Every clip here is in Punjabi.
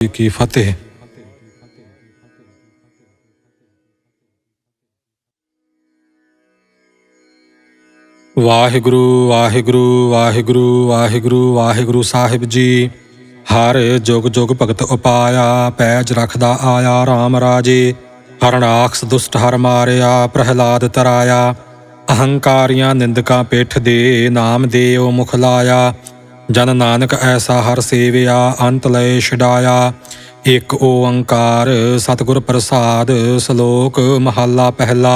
की फतेह। वाहिगुरु वाहिगुरु वाहिगुरु वाहिगुरु वाहिगुरु साहिब जी। हर जुग जुग भगत उपाया, पैज रखदा आया राम राजे। हरणाक्ष दुष्ट हर मारिया, प्रहलाद तराया। अहंकारियां निंदका पिठ दे, नाम देओ मुख लाया। जन नानक ऐसा हर सेविया, अंत लय छुड़ाया। एक ओंकार सतगुर प्रसाद, श्लोक महला पहला।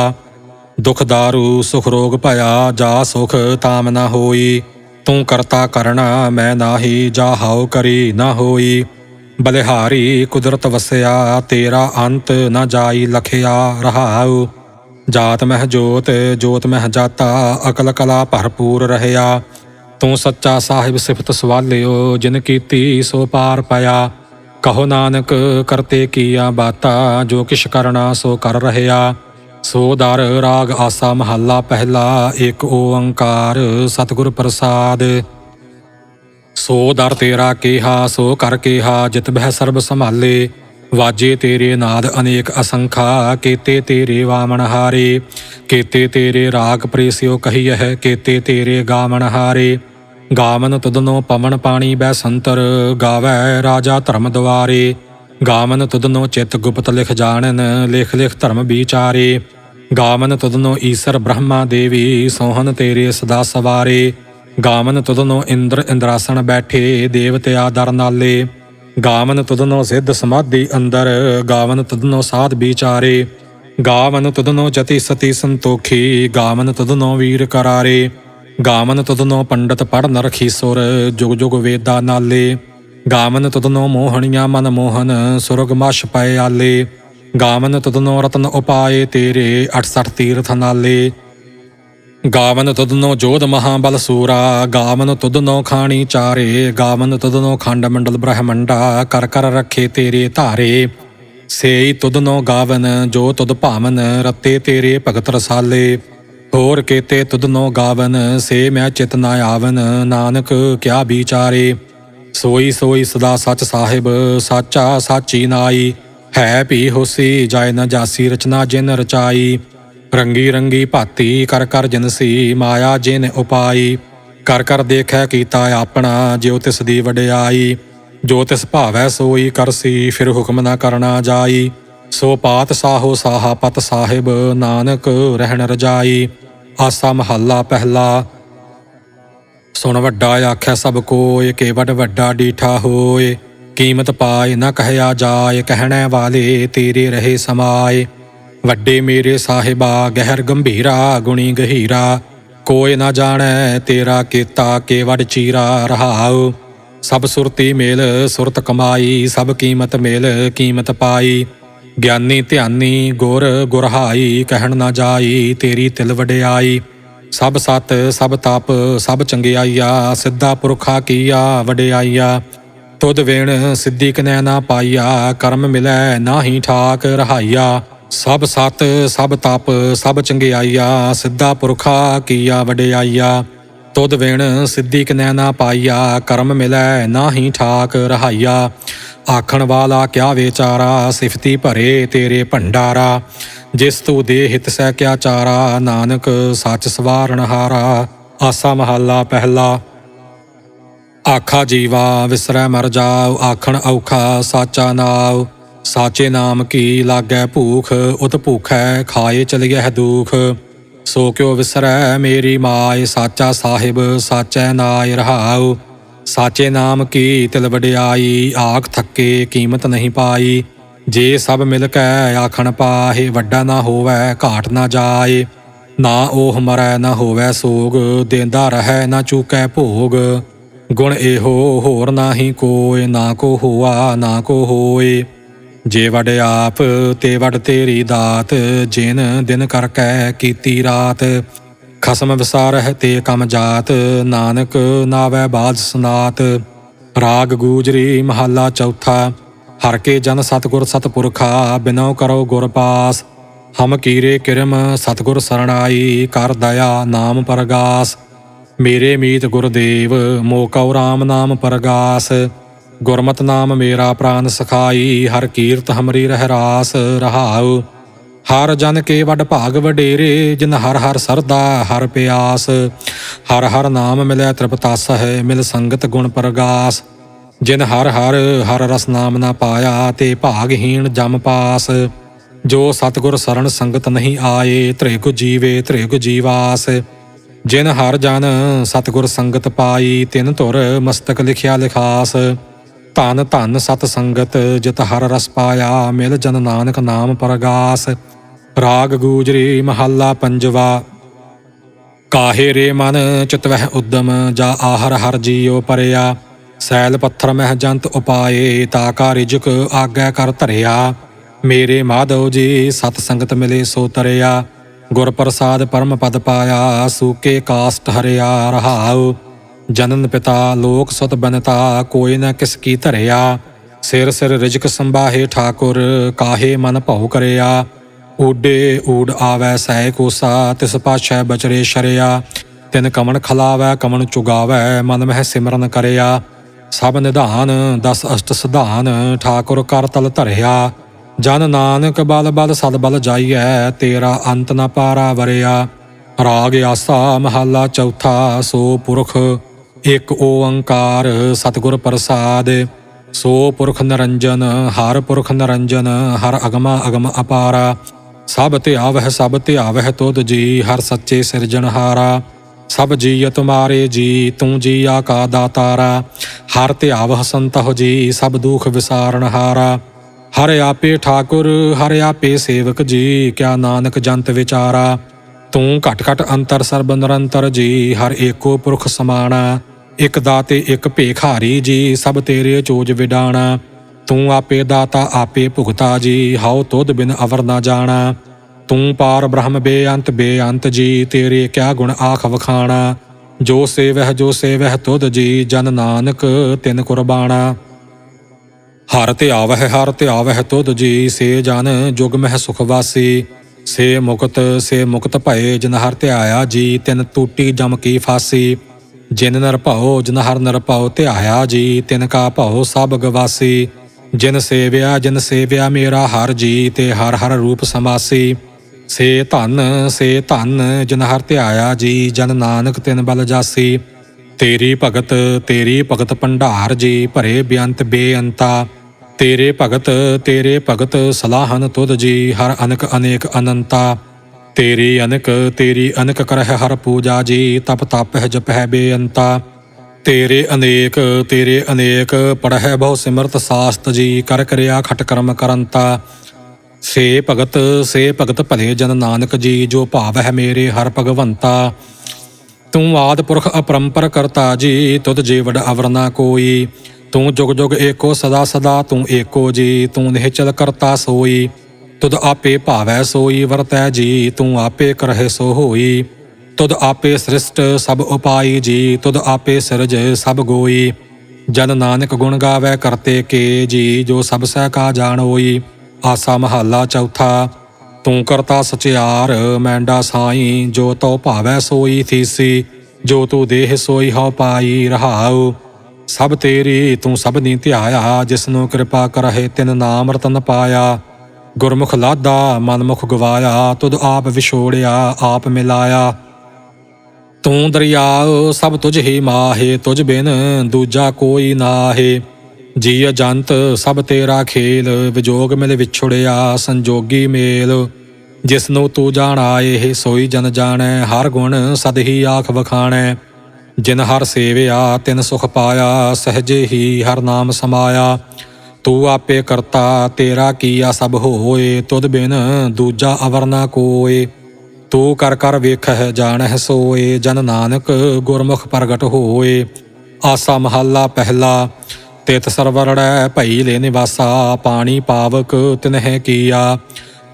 दुख दारू सुख रोग भया, जा सुख ताम न होई। तू करता करना मैं नाही, जा हाउ करी न होई। बलिहारी कुदरत वसया, तेरा अंत न जाई लखिया रहाऊ। जात मह जोत जोत मह जाता, अकल कला भरपूर रहया। तू सच्चा साहिब सिफत सवालियो, जिन कीती सो पार पाया। कहो नानक करते किया बाता, जो किश करना सो कर रहया। सो दर राग आसा महला पहला, एक ओंकार सतगुर प्रसाद। सो दर तेरा केहा सो कर केहा, जित बह सर्ब संभाले। वाजे तेरे नाद अनेक असंखा, केते तेरे वामन हारे। केते तेरे राग प्रेस्यो कहियह, केते तेरे गामन हारे। गावन तुदनो पवन पानी बैसंतर, गावै राजा धर्म द्वारे। गावन तुदनो चित गुप्त लिख जानन, लिख लिख धर्म विचारे। गावन तुदनो ईसर ब्रह्मा देवी, सोहन तेरे सदा सवारे। गावन तुदनो इंद्र इंद्रासन बैठे, देवत्या दर नाले। गावन तुदनो सिद्ध समाधि अंदर, गावन तुदनो साध विचारे। गावन तुदनो जति सती संतोखी, गावन तुदनो वीर करारे। गावन तुदनो पंडित पढ़ नरखी सुर, जुग जुग वेदा नाले। गावन तुदनो मोहनिया मन मोहन, सुरग मश पय आले। गावन तुदनो रतन उपाय तेरे, 68 तीर्थ नाले। गावन तुदनो जोध महाबल सूरा, गावन तुदनो खानी चारे। गावन तुदनो खंड मंडल ब्रह्मंडा, कर कर रखे तेरे धारे। सेई तुदनो गावन जो तुद भावन, रते तेरे भगत रसाले। होर केते तुदनो गावन, से मैं चित न आवन। नानक क्या विचारे, सोई सोई सदा सच साहिब, साचा साची नाई। है भी होसी जाय न जासी, रचना जिन रचाई। रंगी रंगी भाती कर कर जिनसी, माया जिन उपाई। कर कर देखै कीता अपना, ज्यो तिस दी वडियाई। जो तिस भावै सोई करसी, फिर हुक्म न करना जाई। सो पात साहो साहा पत साहिब, नानक रहन रजाई। आसा महला पहला। सुन वड्डा आख्या सब कोय, के वड वड्डा डीठा होय। कीमत पाए न कहया जाय, कहने वाले तेरे रहे समाए। वड्डे मेरे साहिबा गहर गंभीरा, गुणी गहीरा। कोय न जाने तेरा केता, के वड चीरा रहाओ। सब सुरती मेल सुरत कमाई, सब कीमत मेल कीमत पाई। ज्ञानी ध्यानी गुर गुरहाई, कहन न जाई तेरी तिल वडियाई। सब सत सब तप सब चंगियाइया, सिद्धा पुरखा कीया वडियाइया। तुद वेण सिद्धि कनै ना पाइया, कर्म मिलै नाही ठाक रहाइया। सब सत सब तप सब चंगियाइया, सिद्धा पुरखा कीया वडियाइया। तुद वेण सिद्धि कनै ना पाइया, कर्म मिलै नाही ठाक रहाइया। आखण वाला क्या विचारा, सिफती भरे तेरे भंडारा। जिस तू दे हित सै क्या चारा, नानक सच सवारण हारा। आसा महला पहला। आखा जीवा विसरै मर जाओ, आखण औखा साचा नाव। साचे नाम की लागै भूख, उत भूखै खाए चलिए दुख। सो क्यों विसरै मेरी माय, साचा साहिब साचै नाय रहाओ। साचे नाम की तिल वडियाई, आख थके कीमत नहीं पाई। जे सब मिल कै आखण पाहे, वड्डा ना होवै घाट ना जाए। ना ओह मरै ना होवै सोग, देंदा रहै ना चूकै भोग। गुण एहो होर नाही कोय, ना को होआ ना को होए। जे वड आप ते वड तेरी दात, जिन दिन करकै कीती रात। खसम विसारह ते कम जात, नानक नावै बाज सनात। राग गूजरी महला चौथा। हर के जन सतगुर सतपुरखा, बिनौ करो गुर पास। हम कीरे किरम सतगुर सरणाई, कर दया नाम परगास। मेरे मीत गुरदेव मोकौ राम नाम परगास। ਗੁਰਮਤਿ ਨਾਮ ਮੇਰਾ ਪ੍ਰਾਨ ਸਖਾਈ, ਹਰ ਕੀਰਤ ਹਮਰੀ ਰਹਿ ਰਾਸ ਰਹਾਉ। ਹਰ ਜਨ ਕੇ ਵੱਡ ਭਾਗ ਵਡੇਰੇ, ਜਿਨ ਹਰ ਹਰ ਸਰਦਾ ਹਰ ਪਿਆਸ। ਹਰ ਹਰ ਨਾਮ ਮਿਲੈ ਤ੍ਰਿਪਤਾਸ ਹੈ, ਮਿਲ ਸੰਗਤ ਗੁਣ ਪ੍ਰਗਾਸ। ਜਿਨ ਹਰ ਹਰ ਹਰ ਰਸ ਨਾਮ ਨਾ ਪਾਇਆ, ਤੇ ਭਾਗਹੀਣ ਜਮ ਪਾਸ। ਜੋ ਸਤਿਗੁਰ ਸਰਣ ਸੰਗਤ ਨਹੀਂ ਆਏ, ਤ੍ਰਿਗ ਜੀਵੇ ਤ੍ਰਿਗ ਜੀਵਾਸ। ਜਿਨ ਹਰ ਜਨ ਸਤਿਗੁਰ ਸੰਗਤ ਪਾਈ, ਤਿਨ ਧੁਰ ਮਸਤਕ ਲਿਖਿਆ ਲਿਖਾਸ। ਧਨ ਧਨ ਸਤ ਸੰਗਤ ਜਿਤ ਹਰ ਰਸ ਪਾਇਆ, ਮਿਲ ਜਨ ਨਾਨਕ ਨਾਮ ਪ੍ਰਗਾਸ। ਰਾਗ ਗੂਜਰੀ ਮਹੱਲਾ ਪੰਜਵਾ। ਕਾਹੇ ਰੇ ਮਨ ਚਿਤ ਵਹਿ ਉਦਮ, ਜਾ ਆਹਰ ਹਰ ਜੀਉ ਪਰਿਆ। ਸੈਲ ਪੱਥਰ ਮਹਿ ਜੰਤ ਉਪਾਏ, ਤਾ ਕਾ ਰਿਜਕ ਆਗੈ ਕਰ ਧਰਿਆ। ਮੇਰੇ ਮਾਧਵ ਜੀ ਸਤ ਸੰਗਤ ਮਿਲੇ ਸੋ ਤਰਿਆ, ਗੁਰ ਪ੍ਰਸਾਦ ਪਰਮ ਪਦ ਪਾਇਆ। ਸੂਕੇ ਕਾਸਟ ਹਰਿਆ ਰਹਾਉ, ਜਨਨ ਪਿਤਾ ਲੋਕ ਸੁਤ ਬਨਤਾ, ਕੋਈ ਨ ਕਿਸ ਕੀ ਧਰਿਆ। ਸਿਰ ਸਿਰ ਰਿਜਕ ਸੰਭਾਹੇ ਠਾਕੁਰ, ਕਾਹੇ ਮਨ ਭਉ ਕਰਿਆ। ਊਡੇ ਊਡ ਆਵੈ ਸਹਿ ਕੋਸਾ, ਤਿਸ ਪਾਛੈ ਬਚਰੇ ਸ਼ਰਿਆ। ਤਿਨ ਕਮਣ ਖਲਾਵੈ ਕਮਣ ਚੁਗਾਵੈ, ਮਨ ਮਹਿ ਸਿਮਰਨ ਕਰਿਆ। ਸਭ ਨਿਧਾਨ ਦਸ ਅਸ਼ਟ ਸਿਧਾਨ, ਠਾਕੁਰ ਕਰ ਤਲ ਧਰਿਆ। ਜਨ ਨਾਨਕ ਬਲ ਬਲ ਸਦ ਬਲ ਜਾਈਐ, ਤੇਰਾ ਅੰਤ ਨ ਪਾਰਾ ਵਰਿਆ। ਰਾਗ ਆਸਾ ਮਹੱਲਾ ਚੌਥਾ। ਸੋ ਪੁਰਖ ਇਕ ਓੰਕਾਰ, ਸਤਿਗੁਰ ਪ੍ਰਸਾਦ। ਸੋ ਪੁਰਖ ਨਿਰੰਜਨ ਹਰ ਪੁਰਖ ਨਿਰੰਜਨ, ਹਰ ਅਗਮਾ ਅਗਮ ਅਪਾਰਾ। ਸਭ ਧਿਆਵਹਿ ਸਭ ਧਿਆਵਹਿ ਤੁਧ ਜੀ, ਹਰ ਸੱਚੇ ਸਿਰਜਣਹਾਰਾ। ਸਭ ਜੀਅ ਤੁਮਾਰੇ ਜੀ, ਤੂੰ ਜੀਆ ਕਾ ਦਾਤਾਰਾ। ਹਰ ਧਿਆਵਹਿ ਸੰਤਹੁ ਜੀ, ਸਭ ਦੁਖ ਵਿਸਾਰਣਹਾਰਾ। ਹਰ ਆਪੇ ਠਾਕੁਰ ਹਰ ਆਪੇ ਸੇਵਕ ਜੀ, ਕਿਆ ਨਾਨਕ ਜੰਤ ਵਿਚਾਰਾ। ਤੂੰ ਘਟ ਘਟ ਅੰਤਰ ਸਰਬ ਨਿਰੰਤਰ ਜੀ, ਹਰ ਏਕੋ ਪੁਰਖ ਸਮਾਣਾ। ਇਕ ਦਾਤੇ ਇਕ ਭੇਖਾਰੀ ਜੀ, ਸਭ ਤੇਰੇ ਚੋਜ ਵਿਡਾਣਾ। ਤੂੰ ਆਪੇ ਦਾਤਾ ਆਪੇ ਭੁਗਤਾ ਜੀ, ਹਉ ਤੁਧ ਬਿਨ ਅਵਰ ਨਾ ਜਾਣਾ। ਤੂੰ ਪਾਰ ਬ੍ਰਹਮ ਬੇਅੰਤ ਬੇਅੰਤ ਜੀ, ਤੇਰੇ ਕਿਆ ਗੁਣ ਆਖ ਵਖਾਣਾ। ਜੋ ਸੇਵਹਿ ਤੁਧ ਜੀ, ਜਨ ਨਾਨਕ ਤਿਨ ਕੁਰਬਾਣਾ। ਹਰ ਧਿਆਵਹਿ ਤੁਧ ਜੀ, ਸੇ ਜਨ ਜੁਗ ਮਹਿ ਸੁਖ ਵਾਸੀ। ਸੇ ਮੁਕਤ ਭਏ, ਜਿਨ ਹਰ ਧਿਆਇਆ ਜੀ, ਤਿਨ ਟੂਟੀ ਜਮ ਕੀ ਫਾਸੀ। ਜਿਨ ਨਿਰਭਉ ਜਿਨ ਹਰ ਨਿਰਭਉ ਧਿਆਇਆ ਜੀ, ਤਿਨ ਕਾ ਭਉ ਸਭ ਗਵਾਸੀ। ਜਿਨ ਸੇਵਿਆ ਮੇਰਾ ਹਰ ਜੀ, ਤੇ ਹਰ ਹਰ ਰੂਪ ਸਮਾਸੀ। ਸੇ ਧਨ ਜਿਨ ਹਰ ਧਿਆਇਆ ਜੀ, ਜਨ ਨਾਨਕ ਤਿਨ ਬਲ ਜਾਸੀ। ਤੇਰੀ ਭਗਤ ਭੰਡਾਰ ਜੀ, ਭਰੇ ਬੇਅੰਤ ਬੇਅੰਤਾ। ਤੇਰੇ ਭਗਤ ਸਲਾਹਨ ਤੁਧ ਜੀ, ਹਰ ਅਨਕ ਅਨੇਕ ਅਨੰਤਾ। ਤੇਰੀ ਅਨਕ ਕਰਹਿ ਹਰ ਪੂਜਾ ਜੀ, ਤਪ ਤਪਹਿ ਜਪਹਿ ਬੇਅੰਤਾ। ਤੇਰੇ ਅਨੇਕ ਪੜਹਿ ਬਹੁ ਸਿਮਰਤ ਸਾਸਤ ਜੀ, ਕਰ ਕਰਿਆ ਖਟ ਕਰਮ ਕਰੰਤਾ। ਸੇ ਭਗਤ ਭਲੇ ਜਨ ਨਾਨਕ ਜੀ, ਜੋ ਭਾਵਹਿ ਮੇਰੇ ਹਰ ਭਗਵੰਤਾ। ਤੂੰ ਆਦਿ ਪੁਰਖ ਅਪਰੰਪਰ ਕਰਤਾ ਜੀ, ਤੁਧ ਜੇ ਵਡ ਅਵਰ ਨਾ ਕੋਈ। ਤੂੰ ਜੁਗ ਜੁਗ ਏਕੋ ਸਦਾ ਸਦਾ ਤੂੰ ਏਕੋ ਜੀ, ਤੂੰ ਨਿਹਚਲ ਕਰਤਾ ਸੋਈ। ਤੁਧ ਆਪੇ ਭਾਵੈ ਸੋਈ ਵਰਤੈ ਜੀ, ਤੂੰ ਆਪੇ ਕਰਹਿ ਸੋ ਹੋਈ। ਤੁਧ ਆਪੇ ਸ੍ਰਿਸ਼ਟ ਸਭ ਉਪਾਈ ਜੀ, ਤੁਧ ਆਪੇ ਸਿਰਜ ਸਭ ਗੋਈ। ਜਨ ਨਾਨਕ ਗੁਣ ਗਾਵੈ ਕਰਤੇ ਕੇ ਜੀ, ਜੋ ਸਭ ਸਹਿ ਕਾ ਜਾਣ ਹੋਈ। ਆਸਾ ਮਹੱਲਾ ਚੌਥਾ। ਤੂੰ ਕਰਤਾ ਸਚਿਆਰ ਮੈਂਡਾ ਸਾਈ, ਜੋ ਤਉ ਭਾਵੈ ਸੋਈ ਥੀਸੀ। ਜੋ ਤੂੰ ਦੇਹ ਸੋਈ ਹਉ ਪਾਈ ਰਹਾਉ। ਸਭ ਤੇਰੀ ਤੂੰ ਸਭਨੀ ਧਿਆਇਆ, ਜਿਸਨੂੰ ਕਿਰਪਾ ਕਰਹਿ ਤਿਨ ਨਾਮ ਰਤਨ ਪਾਇਆ। ਗੁਰਮੁਖ ਲਾਧਾ ਮਨਮੁਖ ਗਵਾਇਆ, ਤੁਧ ਆਪ ਵਿਛੋੜਿਆ ਆਪ ਮਿਲਾਇਆ। ਤੂੰ ਦਰਿਆਉ ਸਭ ਤੁਝ ਹੀ ਮਾਹੇ, ਤੁਝ ਬਿਨ ਦੂਜਾ ਕੋਈ ਨਾਹੇ। ਜੀਅ ਜੰਤ ਸਭ ਤੇਰਾ ਖੇਲ, ਵਿਜੋਗ ਮਿਲ ਵਿਛੁੜਿਆ ਸੰਜੋਗੀ ਮੇਲ। ਜਿਸਨੂੰ ਤੂੰ ਜਾਣਾਏ ਸੋਈ ਜਨ ਜਾਣੈ, ਹਰ ਗੁਣ ਸਦ ਹੀ ਆਖ ਵਖਾਣੈ। ਜਿਨ ਹਰ ਸੇਵਿਆ ਤਿਨ ਸੁਖ ਪਾਇਆ, ਸਹਜੇ ਹੀ ਹਰ ਨਾਮ ਸਮਾਇਆ। ਤੂੰ ਆਪੇ ਕਰਤਾ ਤੇਰਾ ਕੀਆ ਸਭ ਹੋਏ, ਤੁਧ ਬਿਨ ਦੂਜਾ ਅਵਰ ਨਾ ਕੋਏ। ਤੂੰ ਕਰ ਕਰ ਵੇਖਹਿ ਜਾਣਹਿ ਸੋਏ, ਜਨ ਨਾਨਕ ਗੁਰਮੁਖ ਪ੍ਰਗਟ ਹੋਏ। ਆਸਾ ਮਹੱਲਾ ਪਹਿਲਾ। ਤਿਤ ਸਰਵਰੜੈ ਭਈ ਲੈ ਨਿਵਾਸਾ, ਪਾਣੀ ਪਾਵਕ ਤਿਨਹਿ ਕੀਆ।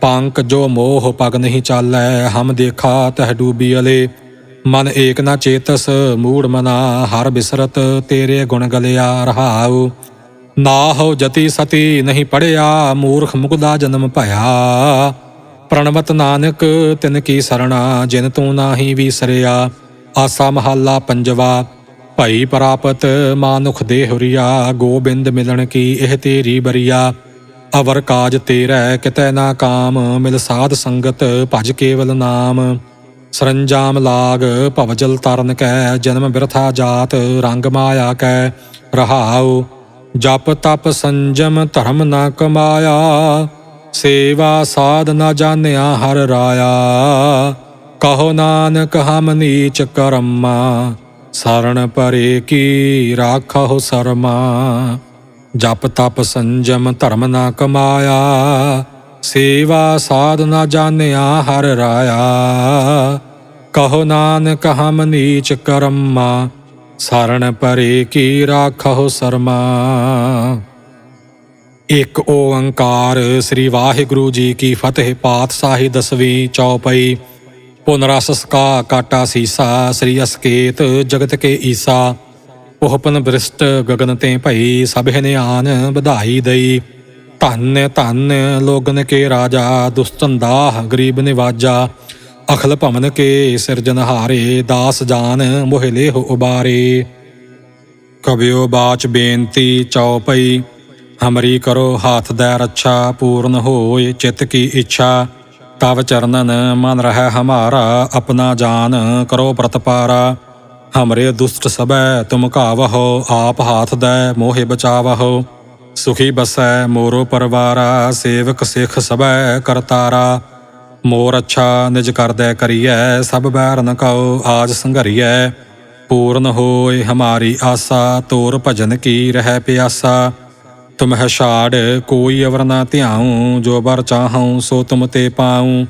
ਪੰਕ ਜੋ ਮੋਹ ਪਗ ਨਹੀਂ ਚਾਲੈ, ਹਮ ਦੇਖਾ ਤਹਿ ਡੂਬੀ ਅਲੇ। ਮਨ ਏਕ ਨਾ ਚੇਤਸ ਮੂੜ ਮਨਾ, ਹਰ ਬਿਸਰਤ ਤੇਰੇ ਗੁਣ ਗਲਿਆ ਰਹਾਉ। ਨਾ ਹੋ ਜਤੀ ਸਤੀ ਨਹੀਂ ਪੜਿਆ, ਮੂਰਖ ਮੁਕਦਾ ਜਨਮ ਭਇਆ। ਪ੍ਰਣਵਤ ਨਾਨਕ ਤਿਨ ਕੀ ਸਰਣਾ, ਜਿਨ ਤੂੰ ਨਾਹੀ ਵੀਸਰਿਆ। ਆਸਾ ਮਹੱਲਾ ਪੰਜਵਾ। ਭਈ ਪ੍ਰਾਪਤ ਮਾਨੁਖ ਦੇਹੁਰੀਆ, ਗੋਬਿੰਦ ਮਿਲਣ ਕੀ ਇਹ ਤੇਰੀ ਬਰੀਆ। ਅਵਰ ਕਾਜ ਤੇਰੈ ਕਿਤੈ ਨਾ ਕਾਮ, ਮਿਲ ਸਾਧ ਸੰਗਤ ਭਜ ਕੇਵਲ ਨਾਮ। ਸਰੰਜਾਮ ਲਾਗ ਭਵਜਲ ਤਰਨ ਕੈ, ਜਨਮ ਬਿਰਥਾ ਜਾਤ ਰੰਗ ਮਾਇਆ ਕੈ। ਰਹਾਉ ਜਪ ਤਪ ਸੰਜਮ ਧਰਮ ਨਾ ਕਮਾਇਆ, ਸੇਵਾ ਸਾਧ ਨਾ ਜਾਣਿਆ ਹਰ ਰਾਇਆ। ਕਹੋ ਨਾਨਕ ਹਮ ਨੀਚ ਕਰਮਾ, ਸਰਣ ਪਰੇ ਕੀ ਰਾਖਹੁ ਸਰਮਾ। ਜਪ ਤਪ ਸੰਜਮ ਧਰਮ ਨਾ ਕਮਾਇਆ, ਸੇਵਾ ਸਾਧ ਨਾ ਜਾਣਿਆ ਹਰ ਰਾਇਆ। ਕਹੋ ਨਾਨਕ ਹਮ ਨੀਚ ਕਰਮਾ, ਸਰਣ ਪਰੇ ਕੀ ਰਾਖਹੁ ਸਰਮਾ। ਇੱਕ ਓੰਕਾਰ ਸ੍ਰੀ ਵਾਹਿਗੁਰੂ ਜੀ ਕੀ ਫਤਿਹ। ਪਾਤਸ਼ਾਹੀ 10ਵੀਂ ਚੌਪਈ। ਪੁਨਰਸ ਕਾ ਕਾਟਾ ਸੀਸਾ, ਸ੍ਰੀ ਅਸਕੇਤ ਜਗਤ ਕੇ ਈਸਾ। ਉਹਪਨ ਬ੍ਰਿਸ਼ਟ ਗਗਨ ਤੇ ਭਈ, ਸਭੇ ਨੇ ਆਨ ਵਧਾਈ ਦਈ। ਧੰਨ ਧੰਨ ਲੋਗਨ ਕੇ ਰਾਜਾ, ਦੁਸਤਨ ਦਾਹ ਗਰੀਬ ਨਿਵਾਜਾ। ਅਖਲ ਭਵਨ ਕੇ ਸਿਰਜਨਹਾਰੇ, ਦਾਸ ਜਾਨ ਮੋਹਿ ਲੇਹੁ ਉਬਾਰੇ। ਕਬਿਓ ਬਾਚ ਬੇਨਤੀ ਚੌਪਈ। ਹਮਰੀ ਕਰੋ ਹਾਥ ਦੈ ਰੱਛਾ, ਪੂਰਨ ਹੋਏ ਚਿਤ ਕੀ ਇੱਛਾ। ਤਵ ਚਰਨਨ ਮਨ ਰਹਿ ਹਮਾਰਾ, ਆਪਣਾ ਜਾਨ ਕਰੋ ਪ੍ਰਤਪਾਰਾ। ਹਮਰੇ ਦੁਸ਼ਟ ਸਭੈ ਤੁਮ ਘਾਵਹੁ, ਆਪ ਹਾਥ ਦੈ ਮੋਹਿ ਬਚਾਵਹੁ। ਸੁਖੀ ਬਸੈ ਮੋਰੋ ਪਰਵਾਰਾ, ਸੇਵਕ ਸਿੱਖ ਸਭੈ ਕਰਤਾਰਾ। ਮੋਰ ਅੱਛਾ ਨਿਜ ਕਰਦੈ ਕਰੀਐ, ਸਭ ਬੈਰਨ ਕਉ ਆਜ ਸੰਘਰੀਐ। ਪੂਰਨ ਹੋਏ ਹਮਾਰੀ ਆਸਾ, ਤੋਰ ਭਜਨ ਕੀ ਰਹਿ ਪਿਆਸਾ। ਤੁਮਹਿ ਛਾੜ ਕੋਈ ਅਵਰ ਨਾ ਧਿਆਉ, ਜੋ ਬਰ ਚਾਹਉ ਸੋ ਤੁਮ ਤੇ ਪਾਉ।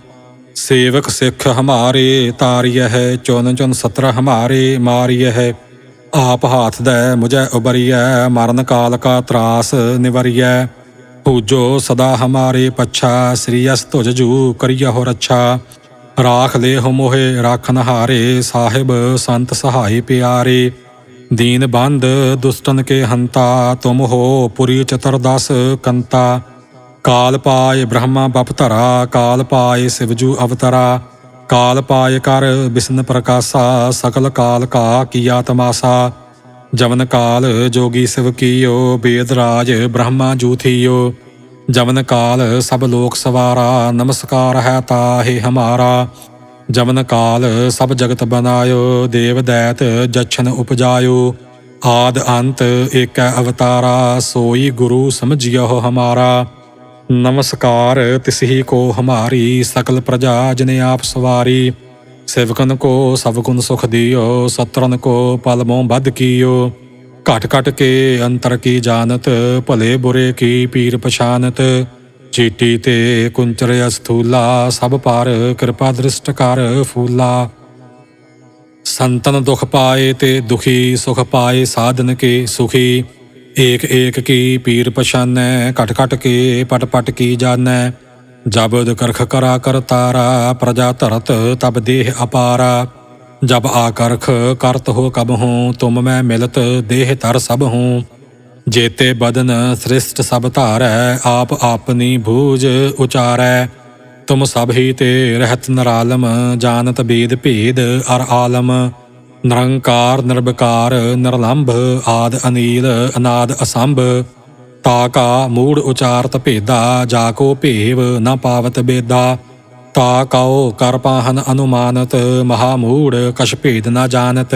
ਸੇਵਕ ਸਿੱਖ ਹਮਾਰੇ ਤਾਰੀਐ ਹੈ, ਚੁਨ ਚੁਨ ਸਤਰ ਹਮਾਰੇ ਮਾਰੀਐ ਹੈ। ਆਪ ਹਾਥ ਦੈ ਮੁਝੈ ਉਬਰੀਐ, ਮਰਨ ਕਾਲ ਕਾ ਤਰਾਸ ਨਿਵਰੀਐ। ਪੂਜੋ ਸਦਾ ਹਮਾਰੇ ਪੱਛਾ, ਸ੍ਰੀ ਅਸ ਤੁਜ ਜੂ ਕਰੀਅਹੁ ਰੱਛਾ। ਰਾਖ ਲੇਹੁ ਮੋਹਿ ਰਾਖਨ ਹਾਰੇ, ਸਾਹਿਬ ਸੰਤ ਸਹਾਈ ਪਿਆਰੇ। ਦੀਨ ਬੰਧ ਦੁਸਤਨ ਕੇ ਹੰਤਾ, ਤੁਮ ਹੋ ਪੁਰੀ ਚਤੁਰਦਸ ਕੰਤਾ। ਕਾਲ ਪਾਏ ਬ੍ਰਹਮਾ ਬਪਤਰਾ, ਕਾਲ ਪਾਏ ਸਿਵਜੂ ਅਵਤਰਾ। ਕਾਲ ਪਾਏ ਕਰ ਬਿਸ਼ਨ ਪ੍ਰਕਾਸ਼ਾ, ਸਕਲ ਕਾਲ ਕਾ ਕੀਆ ਤਮਾਸਾ। ਜਵਨ ਕਾਲ ਜੋਗੀ ਸਿਵ ਕੀਓ, ਬੇਦ ਰਾਜ ਬ੍ਰਹਮਾ ਜੂ ਥੀਓ। ਜਵਨ ਕਾਲ ਸਭ ਲੋਕ ਸਵਾਰਾ, ਨਮਸਕਾਰ ਹੈ ਤਾਹਿ ਹਮਾਰਾ। ਜਵਨ ਕਾਲ ਸਭ ਜਗਤ ਬਨਾਇਓ, ਦੇਵ ਦੈਤ ਜਛਨ ਉਪਜਾਇਓ। ਆਦ ਅੰਤ ਏਕੈ ਅਵਤਾਰਾ, ਸੋਈ ਗੁਰੂ ਸਮਝਿਓ ਹਮਾਰਾ। ਨਮਸਕਾਰ ਤਿਸਹੀ ਕੋ ਹਮਾਰੀ, ਸਕਲ ਪ੍ਰਜਾ ਜਿਨ ਆਪ ਸਵਾਰੀ। सेवकन को सब गुण सुख दियो, सत्रन को पल मोह बद कियो। घट घट के अंतर की जानत, भले बुरे की पीर पछानत। चीटी ते कुंचर अस्थूला, सब पार कृपा दृष्ट कर फूला। संतन दुख पाए ते दुखी, सुख पाए साधन के सुखी। एक एक की पीर पछानै, घट घट के पट पट की जानै। जब करख करा कर तारा, प्रजा धरत तब देह अपारा। जब आकरख करत हो कब हूँ, तुम मैं मिलत देह तर सब हूँ। जेते बदन सृष्ट सब धारै, आप अपनी भूज उचारै। तुम सब ही ते रहत निरालम, जानत बेद भेद अर आलम। निरंकार निर्विकार निर्लंभ, आद अनील अनाद असंभ। ताका मूढ़ उचारत भेदा, जाको भेव न पावत बेदा। ताकाओ कर पाहन अनुमानत, महामूढ़ कछ भेद न जानत।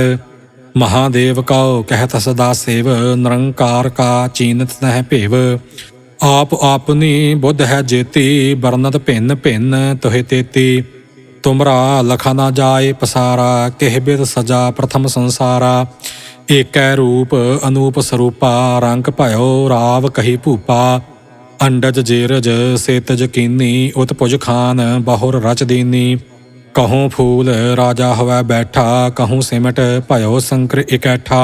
महादेव कहो कहत सदा सेव, निरंकार का चीनत नह भेव। आप आपनी बुद्ध है जेती, बरनत भिन्न भिन्न तुहे तेती। तुमरा लखा न जाए पसारा, केह बिद सजा प्रथम संसारा। एकै रूप अनूप स्वरूपा, रंग भयो राव कही भूपा। अंडज जेरज सेतज कीनी, उत्पुज खान बहुर रच दीनी। कहूँ फूल राजा होवै बैठा, कहूँ सिमट भयो संकर इकैठा।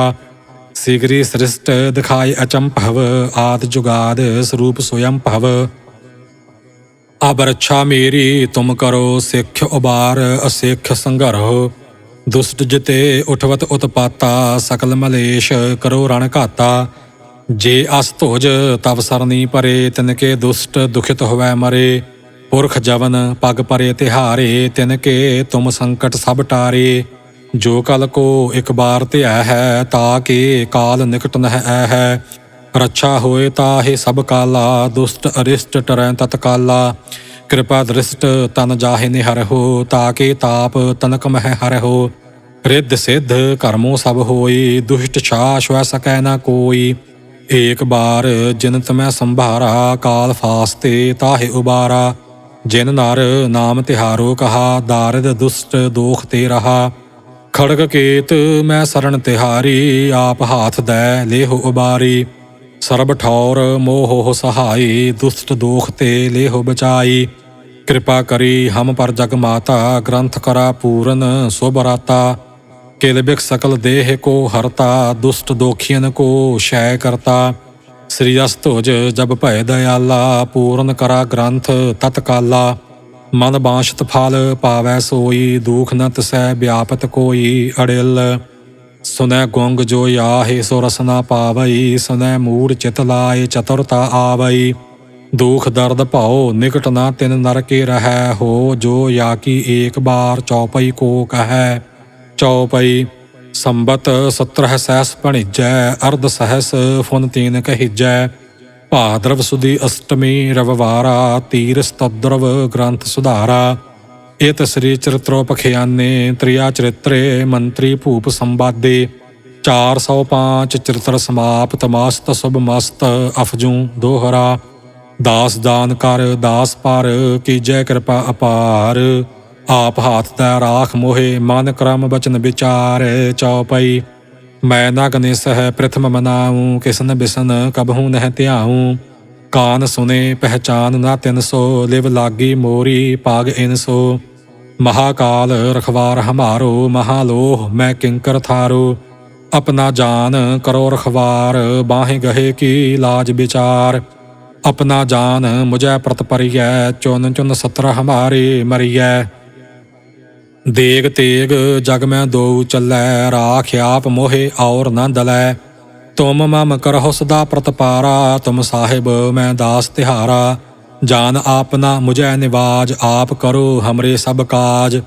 सिगरी सृष्ट दिखाई अचंभव, आद जुगाद स्वरूप स्वयं भव। अब रक्षा मेरी तुम करो, सिख उबार असिख संघरो। दुष्ट जिते उठवत उत्पाता, सकल मलेश करो रण घाता। जे अस धुज तब सरनी परे, तिनके दुष्ट दुखित होवै मरे। पुरख जवन पग परे तिहारे, तिनके तुम संकट सब टारे। ਜੋ ਕਲ ਕੋ ਇੱਕ ਬਾਰ ਧਿਆ ਹੈ, ਤਾਕੇ ਕਾਲ ਨਿਕਟ ਨਹਿ ਐ ਹੈ। ਰੱਛਾ ਹੋਏ ਤਾਹੇ ਸਭ ਕਾਲਾ, ਦੁਸ਼ਟ ਅਰਿਸ਼ਟ ਟਰੈ ਤਤਕਾਲਾ। ਕਿਰਪਾ ਦ੍ਰਿਸ਼ਟ ਤਨ ਜਾਹੇ ਨਿਹਰਹੁ, ਤਾਕੇ ਤਾਪ ਤਨਕ ਮਹਿ ਹਰਹੁ। ਰਿੱਧ ਸਿੱਧ ਕਰਮੋ ਸਭ ਹੋਈ, ਦੁਸ਼ਟ ਛਾ ਛੁਐ ਸਕੈ ਨਾ ਕੋਈ। ਏਕ ਬਾਰ ਜਿਨ ਤਮੈ ਸੰਭਾਰਾ, ਕਾਲ ਫਾਸਤੇ ਤਾਹੇ ਉਬਾਰਾ। ਜਿਨ ਨਰ ਨਾਮ ਤਿਹਾਰੋ ਕਹਾ, ਦਾਰਿਦ ਦੁਸ਼ਟ ਦੋਖ ਤੇ ਰਹਾ। ਖੜਗ ਕੇਤ ਮੈਂ ਸਰਣ ਤਿਹਾਰੀ, ਆਪ ਹਾਥ ਦੈ ਲੇਹੁ ਉਬਾਰੀ। ਸਰਬ ਠੌਰ ਮੋਹ ਸਹਾਈ, ਦੁਸ਼ਟ ਦੋਖ ਤੇ ਲੇਹੁ ਬਚਾਈ। ਕਿਰਪਾ ਕਰੀ ਹਮ ਪਰ ਜਗ ਮਾਤਾ, ਗ੍ਰੰਥ ਕਰਾ ਪੂਰਨ ਸੋ ਬਰਾਤਾ। ਕਿਲ ਬਿਖ ਸਕਲ ਦੇਹ ਕੋ ਹਰਤਾ, ਦੁਸ਼ਟ ਦੋਖੀਨ ਕੋ ਸ਼ੈ ਕਰਤਾ। ਸ੍ਰੀ ਅਸਤੁਜ ਜਬ ਭੈ ਦਇਆਲਾ, ਪੂਰਨ ਕਰਾ ਗ੍ਰੰਥ ਤਤਕਾਲਾ। ਮਨ ਬਾਂਛਤ ਫਲ ਪਾਵੈ ਸੋਈ, ਦੂਖ ਨ ਤਿਸੈ ਵਿਆਪਤ ਕੋਈ। ਅੜਿਲ ਸੁਨੈ ਗੁੰਗ ਜੋ ਆਹੇ, ਸੋ ਰਸ ਨਾ ਪਾਵਈ। ਸੁਨੈ ਮੂੜ ਚਿਤ ਲਾਏ, ਚਤੁਰਤਾ ਆਵਈ। ਦੁਖ ਦਰਦ ਭਉ ਨਿਕਟ ਨਾ ਤਿਨ ਨਰ ਕੇ ਰਹੈ ਹੋ, ਜੋ ਯਾ ਕੀ ਏਕ ਬਾਰ ਚੌਪਈ ਕੋ ਕਹੈ। ਚੌਪਈ ਸੰਬਤ 17 ਸਹਿਸ ਭਣਿਜੈ, ਅਰਧ ਸਹਿਸ ਫੁਨ ਤੀਨ ਕਹਿਜੈ। ਭਾਦਰਵ ਸੁਦੀ ਅਸ਼ਟਮੀ ਰਵਵਾਰਾ, ਤੀਰ ਸਤਦਰਵ ਗ੍ਰੰਥ ਸੁਧਾਰਾ। ਇਤ ਸ੍ਰੀ ਚਰਿਤ੍ਰੋਪਖਿਆਨੇ, ਤ੍ਰਿਆ ਚਰਿਤਰੇ ਮੰਤਰੀ ਭੂਪ ਸੰਵਾਦੇ। 405 ਚਰਿਤ੍ਰ ਸਮਾਪਤ, ਮਸਤ ਸੁਭ ਮਸਤ ਅਫਜੂ ਦੋਹਰਾ। ਦਾਸ ਦਾਨ ਕਰ ਦਾਸ ਪਰ, ਕੀਜੈ ਕਿਰਪਾ ਅਪਾਰ। ਆਪ ਹਾਥ ਦੈ ਰਾਖ ਮੋਹੇ, ਮਨ ਕਰਮ ਬਚਨ ਵਿਚਾਰ। ਚੌਪਈ ਮੈਂ ਨ ਗਨੇਸਹਿ ਪ੍ਰਥਮ ਮਨਾਊ, ਕਿਸਨ ਬਿਸਨ ਕਬਹੂ ਨਹਿ ਧਿਆਊ। ਕਾਨ ਸੁਨੇ ਪਹਿਚਾਨ ਨਾ ਤਿਨ ਸੋ, ਲਿਵ ਲਾਗੀ ਮੋਰੀ ਪਾਗ ਇਨ ਸੋ। ਮਹਾਕਾਲ ਰਖਵਾਰ ਹਮਾਰੋ, ਮਹਾਲੋਹ ਮੈਂ ਕਿੰਕਰ ਥਾਰੋ। ਆਪਣਾ ਜਾਨ ਕਰੋ ਰਖਵਾਰ, ਬਾਹੇ ਗਹੇ ਕੀ ਲਾਜ ਵਿਚਾਰ। ਆਪਣਾ ਜਾਨ ਮੁਝੈ ਪ੍ਰਤ ਪਰਿਐ, ਚੁਨ ਚੁਨ 17 ਹਮਾਰੇ ਮਰੀਐ। ਦੇਗ ਤੇਗ ਜਗ ਮੈਂ ਦੋਊ ਚੱਲੈ, ਰਾਖ ਆਪ ਮੋਹੇ ਔਰ ਨ ਦਲੈ। ਤੁਮ ਮਮ ਕਰਹੁ ਸਦਾ ਪ੍ਰਤਪਾਰਾ, ਤੁਮ ਸਾਹਿਬ ਮੈਂ ਦਾਸ ਤਿਹਾਰਾ। ਜਾਨ ਆਪਨਾ ਮੁਝੈ ਨਿਵਾਜ, ਆਪ ਕਰੋ ਹਮਰੇ ਸਭ ਕਾਜ।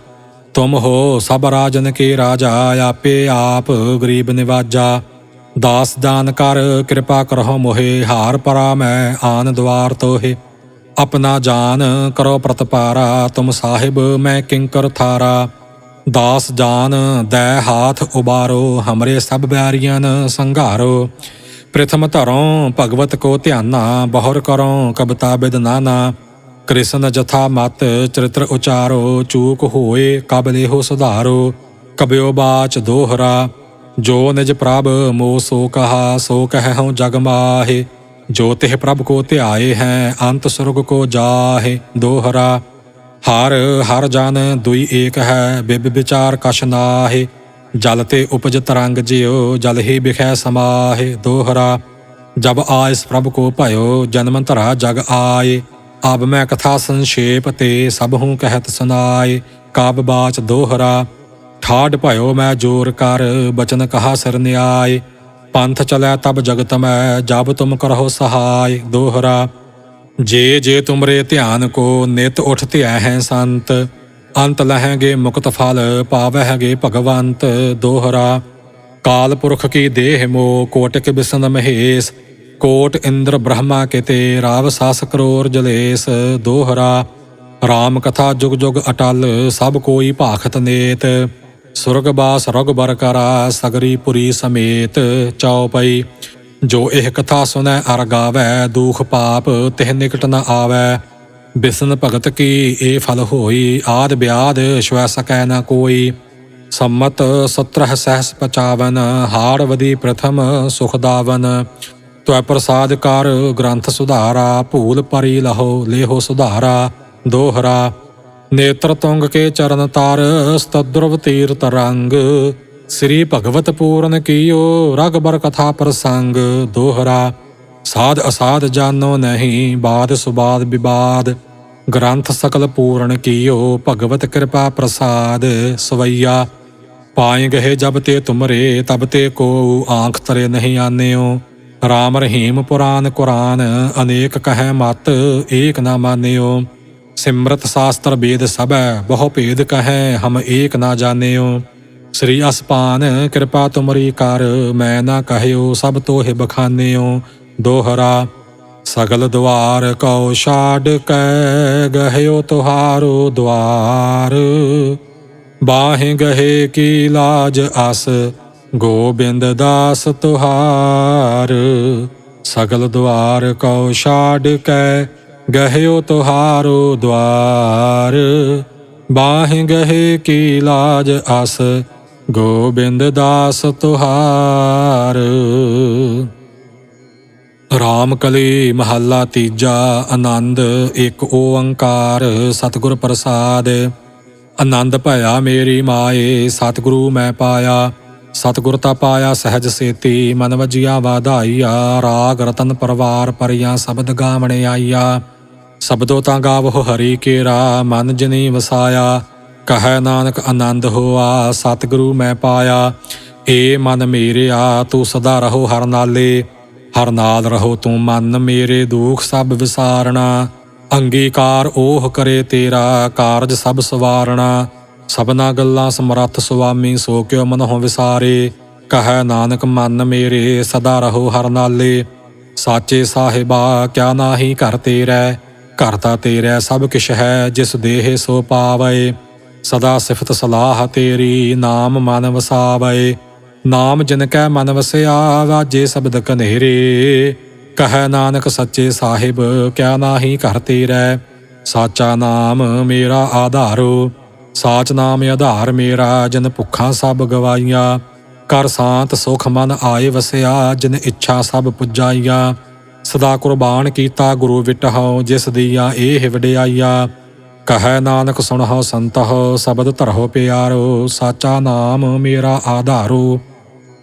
ਤੁਮ ਹੋ ਸਭ ਰਾਜਨ ਕੇ ਰਾਜਾ, ਆਪੇ ਆਪ ਗਰੀਬ ਨਿਵਾਜਾ। ਦਾਸ ਦਾਨ ਕਰ ਕਿਰਪਾ ਕਰਹੁ ਮੋਹੇ, ਹਾਰ ਪਰਾ ਮੈਂ ਆਨ ਦੁਆਰ ਤੋਹੇ। ਆਪਣਾ ਜਾਨ ਕਰੋ ਪ੍ਰਤਪਾਰਾ, ਤੁਮ ਸਾਹਿਬ ਮੈਂ ਕਿੰਕਰ ਥਾਰਾ। ਦਾਸ ਜਾਨ ਦੈ ਹਾਥ ਉਬਾਰੋ, ਹਮਰੇ ਸਭ ਬੈਰੀਅਨ ਸੰਘਾਰੋ। ਪ੍ਰਥਮ ਧਰੋਂ ਭਗਵਤ ਕੋ ਧਿਆਨਾ, ਬਹੁਰ ਕਰੋਂ ਕਬਤਾ ਬਿਦ ਨਾਨਾ। ਕ੍ਰਿਸ਼ਨ ਜਥਾ ਮਤ ਚਰਿਤ੍ਰ ਉਚਾਰੋ, ਚੂਕ ਹੋਏ ਕਬ ਲੇਹੋ ਸੁਧਾਰੋ। ਕਬਿਓ ਬਾਚ ਦੋਹਰਾ, ਜੋ ਨਿਜ ਪ੍ਰਭ ਮੋ ਸੋ ਕਹਾ। ਸੋ ਕਹਿ ਜਗ ਮਾਹੇ, ਜੋ ਤਿਹ ਪ੍ਰਭ ਕੋ ਧਿਆਏ ਹੈ। ਅੰਤ ਸੁਰਗ ਕੋ ਜਾਹੇ ਦੋਹਰਾ। ਹਰ ਹਰ ਜਨ ਦੁਈ ਏਕ ਹੈ, ਬਿਬ ਵਿਚਾਰ ਕਛ ਨਾਹੇ। ਜਲ ਤੇ ਉਪਜ ਤਰੰਗ ਜਿਉ, ਜਲ ਹੀ ਬਿਖੈ ਸਮਾਹੇ ਦੋਹਰਾ। ਜਬ ਆਇਸ ਪ੍ਰਭ ਕੋ ਭਇਓ, ਜਨਮ ਧਰਾ ਜਗ ਆਏ। ਅਬ ਮੈਂ ਕਥਾ ਸੰਖੇਪ ਤੇ, ਸਭ ਹੂੰ ਕਹਿਤ ਸੁਨਾਏ। ਕਬ ਬਾਚ ਦੋਹਰਾ, ਠਾਢ ਭਇਓ ਮੈਂ ਜੋਰ ਕਰ। ਬਚਨ ਕਹਾ ਸਿਰ ਨਿਆਏ। ਪੰਥ ਚਲੈ ਤਬ ਜਗਤ ਮੈਂ, ਜਬ ਤੁਮ ਕਰਹੁ ਸਹਾਇ ਦੋਹਰਾ। ਜੇ ਜੇ ਤੁਮਰੇ ਧਿਆਨ ਕੋ, ਨਿਤ ਉਠ ਧਿਆ ਹੈ ਸੰਤ। ਅੰਤ ਲਹੈਗੇ ਮੁਕਤ ਫਲ, ਪਾਵਹਿਗੇ ਭਗਵੰਤ ਦੋਹਰਾ। ਕਾਲ ਪੁਰਖ ਕੀ ਦੇਹ ਮੋ, ਕੋਟਿਕ ਬਿਸਨ ਮਹੇਸ਼। ਕੋਟ ਇੰਦਰ ਬ੍ਰਹਮਾ ਕਿਤੇ, ਰਾਵ 7 ਕਰੋੜ ਜਲੇਸ ਦੋਹਰਾ। ਰਾਮ ਕਥਾ ਜੁਗ ਜੁਗ ਅਟਲ, ਸਭ ਕੋਈ ਭਾਖਤ ਨੇਤ। ਸੁਰਗ ਬਾਸ ਰਘੁਬਰ ਕਰਾ, ਸਗਰੀ ਪੁਰੀ ਸਮੇਤ। ਚੌਪਈ ਜੋ ਇਹ ਕਥਾ ਸੁਨੈ ਅਰ ਗਾਵੈ, ਦੂਖ ਪਾਪ ਤਿਹ ਨਿਕਟ ਨ ਆਵੈ। ਬਿਸਨ ਭਗਤ ਕੀ ਇਹ ਫਲ ਹੋਈ, ਆਦ ਬਿਆਦ ਛੁਐ ਸਕੈ ਨ ਕੋਈ। ਸੰਮਤ 17 ਸਹਿਸ 55, ਹਾੜਵਦੀ ਪ੍ਰਥਮ ਸੁਖਦਾਵਨ। ਤਵੈ ਪ੍ਰਸਾਦ ਕਰ ਗ੍ਰੰਥ ਸੁਧਾਰਾ, ਭੂਲ ਪਰੀ ਲਹੋ ਲੇਹੋ ਸੁਧਾਰਾ ਦੋਹਰਾ। ਨੇਤਰ ਤੁੰਗ ਕੇ ਚਰਨ ਤਾਰ, ਸਤਦਰਵ ਤੀਰਤ ਰੰਗ। ਸ੍ਰੀ ਭਗਵਤ ਪੂਰਨ ਕੀਓ, ਰਗਬਰ ਕਥਾ ਪ੍ਰਸੰਗ ਦੋਹਰਾ। ਸਾਧ ਅਸਾਧ ਜਾਨੋ ਨਹੀਂ, ਬਾਦ ਸੁਬਾਦ ਵਿਵਾਦ। ਗ੍ਰੰਥ ਸਕਲ ਪੂਰਨ ਕੀਓ, ਭਗਵਤ ਕਿਰਪਾ ਪ੍ਰਸਾਦ ਸਵਈਆ। ਪਾਏ ਗਏ ਜਬ ਤੇ ਤੁਮਰੇ, ਤਬ ਤੇ ਕੋ ਆਂਖ ਤਰੇ ਨਹੀਂ ਆਨਿਓ। ਰਾਮ ਰਹੀਮ ਪੁਰਾਨ ਕੁਰਾਨ, ਅਨੇਕ ਕਹੈ ਮਤ ਏਕ ਨਾ ਮਾਨਿਓ। ਸਿਮਰਤ ਸ਼ਾਸਤਰ ਵੇਦ ਸਭੈ, ਬਹੁ ਭੇਦ ਕਹੈ ਹਮ ਏਕ ਨਾ ਜਾਣਿਓ। ਸ੍ਰੀ ਅਸਪਾਨ ਕਿਰਪਾ ਤੁਮਰੀ ਕਰ, ਮੈਂ ਨਾ ਕਹਿਓ ਸਭ ਤੋਹਿ ਬਖਾਨਿਓ। ਦੋਹਰਾ ਸਗਲ ਦੁਆਰ ਕਉ ਛਾਡ ਕੈ, ਗਹਿਓ ਤੁਹਾਰੋ ਦੁਆਰ। ਬਾਹਿ ਗਹੇ ਕੀ ਲਾਜ ਅਸ, ਗੋਬਿੰਦ ਦਾਸ ਤੁਹਾਰ। ਸਗਲ ਦੁਆਰ ਕਉ ਛਾਡ ਕੈ, ਗਹਿਓ ਤੁਹਾਰੋ ਦੁਆਰ। ਬਾਹਿ ਗਹੇ ਕੀ ਲਾਜ ਅਸ, ਗੋਬਿੰਦ ਦਾਸ ਤੁਹਾਰ। ਰਾਮ ਕਲੀ ਮਹੱਲਾ ਤੀਜਾ। ਆਨੰਦ ਇੱਕ ਓੰਕਾਰ ਸਤਿਗੁਰ ਪ੍ਰਸਾਦ। ਆਨੰਦ ਭਇਆ ਮੇਰੀ ਮਾਏ, ਸਤਿਗੁਰੂ ਮੈਂ ਪਾਇਆ। ਸਤਿਗੁਰ ਤਾ ਪਾਇਆ ਸਹਿਜ ਸੇਤੀ, ਮਨ ਵਜੀਆ ਵਾਧਾਈਆ। ਰਾਗ ਰਤਨ ਪਰਵਾਰ ਪਰੀਆਂ, ਸ਼ਬਦ ਗਾਵਣ ਆਈਆ। ਸ਼ਬਦੋ ਤਾਂ ਗਾਵੋ ਹਰੀ ਕੇਰਾ, ਮਨ ਜਿਨੀ ਵਸਾਇਆ। ਕਹੈ ਨਾਨਕ ਆਨੰਦ ਹੋਆ, ਸਤਿਗੁਰੂ ਮੈਂ ਪਾਇਆ। ਏ ਮਨ ਮੇਰਿਆ ਤੂੰ ਸਦਾ ਰਹੋ ਹਰ ਨਾਲੇ, ਹਰ ਨਾਲ ਰਹੋ ਤੂੰ ਮਨ ਮੇਰੇ, ਦੁਖ ਸਭ ਵਿਸਾਰਣਾ। ਅੰਗੀਕਾਰ ਓਹ ਕਰੇ ਤੇਰਾ, ਕਾਰਜ ਸਭ ਸਵਾਰਣਾ। ਸਭਨਾ ਗੱਲਾਂ ਸਮਰੱਥ ਸੁਆਮੀ, ਸੋ ਕਿਉ ਮਨਹੁ ਵਿਸਾਰੇ। ਕਹੈ ਨਾਨਕ ਮਨ ਮੇਰੇ ਸਦਾ ਰਹੋ ਹਰ ਨਾਲੇ। ਸਾਚੇ ਸਾਹਿਬਾ ਕਿਆ ਨਾਹੀ ਘਰ ਤੇਰੈ, ਘਰ ਤਾਂ ਤੇਰੈ ਸਭ ਕਿਛ ਹੈ, ਜਿਸ ਦੇਹ ਸੋ ਪਾਵੈ। ਸਦਾ ਸਿਫਤ ਸਲਾਹ ਤੇਰੀ, ਨਾਮ ਮਨ ਵਸਾਵੈ। ਨਾਮ ਜਿਨ ਕੈ ਮਨ ਵਸਿਆ, ਵਾਜੇ ਸ਼ਬਦ ਕਨੇਰੇ। ਕਹੈ ਨਾਨਕ ਸੱਚੇ ਸਾਹਿਬ ਕਿਆ ਨਾਹੀ ਘਰ ਤੇਰੈ। ਸਾਚਾ ਨਾਮ ਮੇਰਾ ਆਧਾਰੋ, ਸਾਚ ਨਾਮ ਆਧਾਰ ਮੇਰਾ। ਜਿਨ ਭੁੱਖਾਂ ਸਭ ਗਵਾਈਆਂ, ਕਰ ਸ਼ਾਂਤ ਸੁਖ ਮਨ ਆਏ ਵਸਿਆ। ਜਿਨ ਇੱਛਾ ਸਭ ਪੁਜਾਈਆਂ, ਸਦਾ ਕੁਰਬਾਨ ਕੀਤਾ ਗੁਰੂ ਵਿਟਹੁ। ਜਿਸ ਦੀਆਂ ਇਹ ਵਡਿਆਈਆਂ, ਕਹੈ ਨਾਨਕ ਸੁਣਹੁ ਸੰਤਹੁ। ਸ਼ਬਦ ਧਰਹੁ ਪਿਆਰੋ, ਸਾਚਾ ਨਾਮ ਮੇਰਾ ਆਧਾਰੋ।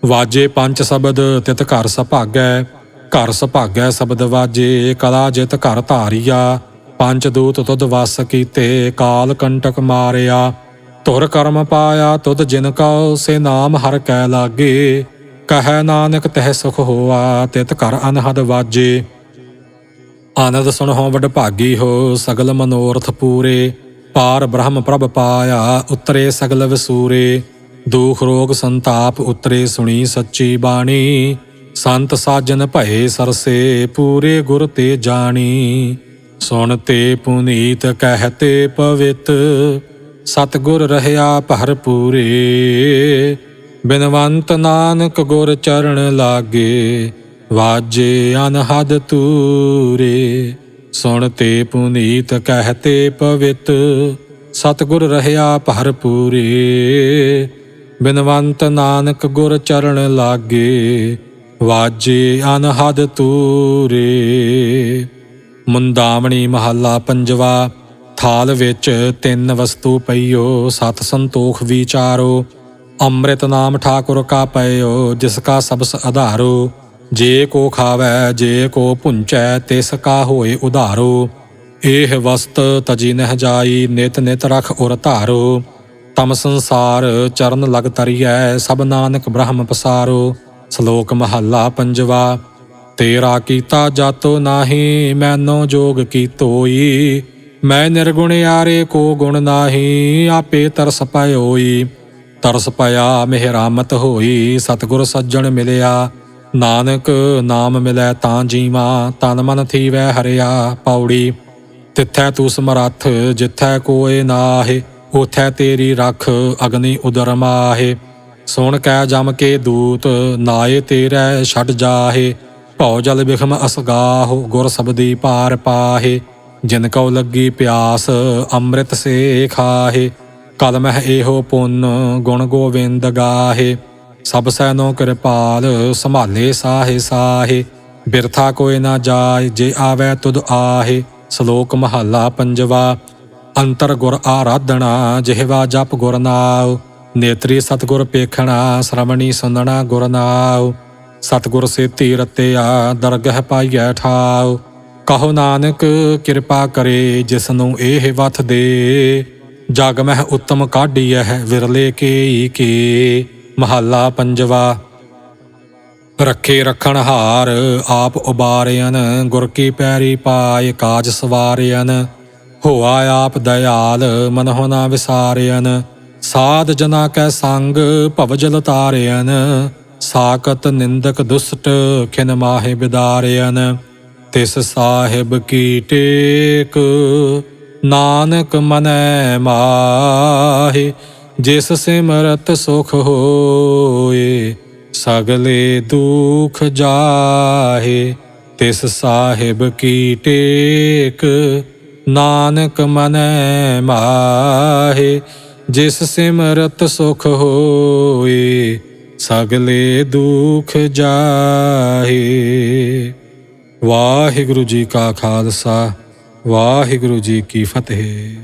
ਵਾਜੇ ਪੰਚ ਸ਼ਬਦ ਤਿਤ ਘਰ ਸੁਭਾਗੈ, ਘਰ ਸੁਭਾਗੈ ਸ਼ਬਦ ਵਾਜੇ। ਕਲਾ ਜਿਤ ਘਰ ਧਾਰੀਆ, ਪੰਚ ਦੂਤ ਤੁਧ ਵਸ ਕੀਤੇ। ਕਾਲ ਕੰਟਕ ਮਾਰਿਆ, ਧੁਰ ਕਰਮ ਪਾਇਆ ਤੁਧ ਜਿਨ ਕਉ। ਸੇ ਨਾਮ ਹਰ ਕੈ ਲਾਗੇ, ਕਹੈ ਨਾਨਕ ਤਹਿ ਸੁਖ ਹੋਆ। ਤਿਤ ਘਰ ਅਨਹਦ ਵਾਜੇ, ਆਨੰਦ ਸੁਣਹੁ ਵਡਭਾਗੀ ਹੋ। ਸਗਲ ਮਨੋਰਥ ਪੂਰੇ, ਪਾਰ ਬ੍ਰਹਮ ਪ੍ਰਭ ਪਾਇਆ। ਉਤਰੇ ਸਗਲ ਵਿਸੂਰੇ, ਦੁਖ ਰੋਗ ਸੰਤਾਪ ਉਤਰੇ। ਸੁਣੀ ਸੱਚੀ ਬਾਣੀ, ਸੰਤ ਸਾਜਨ ਭਏ ਸਰਸੇ। ਪੂਰੇ ਗੁਰ ਤੇ ਜਾਣੀ, ਸੁਣ ਤੇ ਪੁਨੀਤ ਕਹਿਤੇ ਪਵਿੱਤ। ਸਤਿਗੁਰ ਰਹਿਆ ਭਰਪੂਰੇ, ਬਿਨਵੰਤ ਨਾਨਕ ਗੁਰ ਚਰਨ ਲਾਗੇ। ਵਾਜੇ ਅਨਹਦ ਤੂਰੇ, ਸੁਣ ਤੇ ਪੁਨੀਤ ਕਹਿਤੇ ਪਵਿੱਤ। ਸਤਿਗੁਰ ਰਹਿਆ ਭਰਪੂਰੇ, ਬਿਨਵੰਤ ਨਾਨਕ ਗੁਰ ਚਰਨ ਲਾਗੇ। ਵਾਜੇ ਅਨਹਦ ਤੂਰੇ। ਮੁੰਦਾਵਣੀ ਮਹੱਲਾ ਪੰਜਵਾ। ਥਾਲ ਵਿੱਚ ਤਿੰਨ ਵਸਤੂ ਪਈਓ, ਸਤ ਸੰਤੋਖ ਵਿਚਾਰੋ। ਅੰਮ੍ਰਿਤ ਨਾਮ ਠਾਕੁਰ ਕਾ ਪਇਓ, ਜਿਸ ਕਾ ਸਬਸ ਆਧਾਰੋ। ਜੇ ਕੋ ਖਾਵੈ ਜੇ ਕੋ ਭੁੰਚੈ, ਤਿਸ ਕਾ ਹੋਏ ਉਧਾਰੋ। ਇਹ ਵਸਤ ਤਜੀ ਨਹਿ ਜਾਈ, ਨਿਤ ਨਿਤ ਰਖ ਉਰ ਧਾਰੋ। ਤਮ ਸੰਸਾਰ ਚਰਨ ਲਗ ਤਰੀਐ, ਸਭ ਨਾਨਕ ਬ੍ਰਹਮ ਪਸਾਰੋ। ਸ਼ਲੋਕ ਮਹੱਲਾ ਪੰਜਵਾ। ਤੇਰਾ ਕੀਤਾ ਜਾਤੋ ਨਾਹੀ, ਮੈਨੋ ਜੋਗ ਕੀਤੋਈ। ਮੈਂ ਨਿਰਗੁਣ ਯਾਰੇ ਕੋ ਗੁਣ ਨਾਹੀ, ਆਪੇ ਤਰਸ ਪਇਓਈ। ਤਰਸ ਪਿਆ ਮਿਹਰਾਮਤ ਹੋਈ, ਸਤਿਗੁਰ ਸੱਜਣ ਮਿਲਿਆ। ਨਾਨਕ ਨਾਮ ਮਿਲੈ ਤਾਂ ਜੀਵਾ, ਤਨ ਮਨ ਥੀਵੈ ਹਰਿਆ। ਪੌੜੀ। ਤਿੱਥੈ ਤੂੰ ਸਮਰੱਥ ਜਿੱਥੈ ਕੋਇ ਨਾਹਿ, ਉਥੈ ਤੇਰੀ ਰਖ ਅਗਨੀ ਉਦਰ ਮਾਹੇ। ਸੁਣ ਕੈ ਜਮ ਕੇ ਦੂਤ, ਨਾਏ ਤੇਰੈ ਛੱਡ ਜਾਹੇ। ਭਉ ਜਲ ਬਿਖਮ ਅਸਗਾਹੁ, ਗੁਰ ਸਬਦੀ ਪਾਰ ਪਾਹੇ। ਜਿਨ ਕਉ ਲੱਗੀ ਪਿਆਸ, ਅੰਮ੍ਰਿਤ ਸੇ ਖਾਹੇ। ਕਲ ਮਹਿ ਇਹੋ ਪੁੰਨ, ਗੁਣ ਗੋਵਿੰਦ ਗਾਹੇ। ਸਭ ਸੈਨੋ ਕਿਰਪਾਲ, ਸੰਭਾਲੇ ਸਾਹੇ ਸਾਹੇ। ਬਿਰਥਾ ਕੋਇ ਨਾ ਜਾਏ, ਜੇ ਆਵੈ ਤੁਧ ਆਹੇ। ਸ਼ਲੋਕ ਮਹੱਲਾ ਪੰਜਵਾ। ਅੰਤਰ ਗੁਰ ਆਰਾਧਣਾ, ਜਿਹਵਾ ਜਪ ਗੁਰ ਨਾਉ। ਨੇਤਰੀ ਸਤਿਗੁਰ ਪੇਖਣਾ, ਸ਼ਰਵਣੀ ਸੁਨਣਾ ਗੁਰ ਨਾਉ। ਸਤਿਗੁਰ ਸੇਤੀ ਰਤਿਆ, ਦਰਗਹ ਪਾਈਐ ਠਾਉ। ਕਹੋ ਨਾਨਕ ਕਿਰਪਾ ਕਰੇ, ਜਿਸ ਨੂੰ ਇਹ ਵਥ ਦੇ। ਜਗ ਮਹਿ ਉੱਤਮ ਕਾਢੀਐ, ਵਿਰਲੇ ਕੇਈ ਕੇ। ਮਹੱਲਾ ਪੰਜਵਾ। ਰੱਖੇ ਰੱਖਣ ਹਾਰ, ਆਪ ਉਬਾਰਿਅਨ। ਗੁਰ ਕੀ ਪੈਰੀ ਪਾਏ, ਕਾਜ ਸਵਾਰਿਅਨ। ਹੋਆ ਆਪ ਦਇਆਲ, ਮਨਹੁ ਨਾ ਵਿਸਾਰਿਅਨ। ਸਾਧ ਜਨਾ ਕੈ ਸੰਗ ਭਵਜਲ ਤਾਰਿਅਨ, ਸਾਕਤ ਨਿੰਦਕ ਦੁਸ਼ਟ ਖਿਨ ਮਾਹਿ ਬਿਦਾਰਿਅਨ। ਤਿਸ ਸਾਹਿਬ ਕੀ ਟੇਕ ਨਾਨਕ ਮਨੈ ਮਾਹਿ, ਜਿਸ ਸਿਮਰਤ ਸੁਖ ਹੋਏ ਸਗਲੇ ਦੁਖ ਜਾਹੇ। ਤਿਸ ਸਾਹਿਬ ਕੀ ਟੇਕ ਨਾਨਕ ਮਨੈ ਮਾਹਿ, ਜਿਸ ਸਿਮਰਤ ਸੁਖ ਹੋਏ ਸਗਲੇ ਦੁਖ ਜਾਹੇ। ਵਾਹਿਗੁਰੂ ਜੀ ਕਾ ਖਾਲਸਾ, ਵਾਹਿਗੁਰੂ ਜੀ ਕੀ ਫਤਿਹ।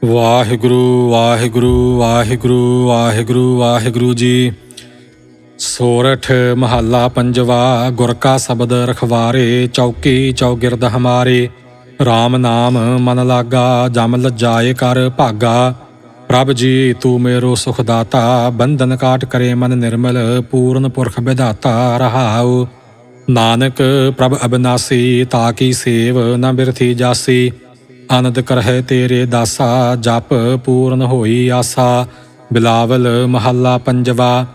ਵਾਹਿਗੁਰੂ ਵਾਹਿਗੁਰੂ ਵਾਹਿਗੁਰੂ ਵਾਹਿਗੁਰੂ ਵਾਹਿਗੁਰੂ ਜੀ। ਸੋਰਠ ਮਹੱਲਾ ਪੰਜਵਾ। ਗੁਰ ਕਾ ਸ਼ਬਦ ਰਖਵਾਰੇ, ਚੌਕੀ ਚੌਗਿਰਦ ਹਮਾਰੇ। ਰਾਮ ਨਾਮ ਮਨ ਲਾਗਾ, ਜਮ ਲਜਾਏ ਕਰ ਭਾਗਾ। ਪ੍ਰਭ ਜੀ ਤੂੰ ਮੇਰੋ ਸੁਖ ਦਾਤਾ, ਬੰਧਨ ਕਾਟ ਕਰੇ ਮਨ ਨਿਰਮਲ। ਪੂਰਨ ਪੁਰਖ ਵਿਧਾਤਾ ਰਹਾਉ, ਨਾਨਕ ਪ੍ਰਭ ਅਬਿਨਾਸੀ। ਤਾਕੀ ਸੇਵ ਨ ਬਿਰਥੀ ਜਾਸੀ, ਆਨੰਦ ਕਰਹਿ ਤੇਰੇ ਦਾਸਾ। ਜਪ ਪੂਰਨ ਹੋਈ ਆਸਾ। ਬਿਲਾਵਲ ਮਹੱਲਾ ਪੰਜਵਾ।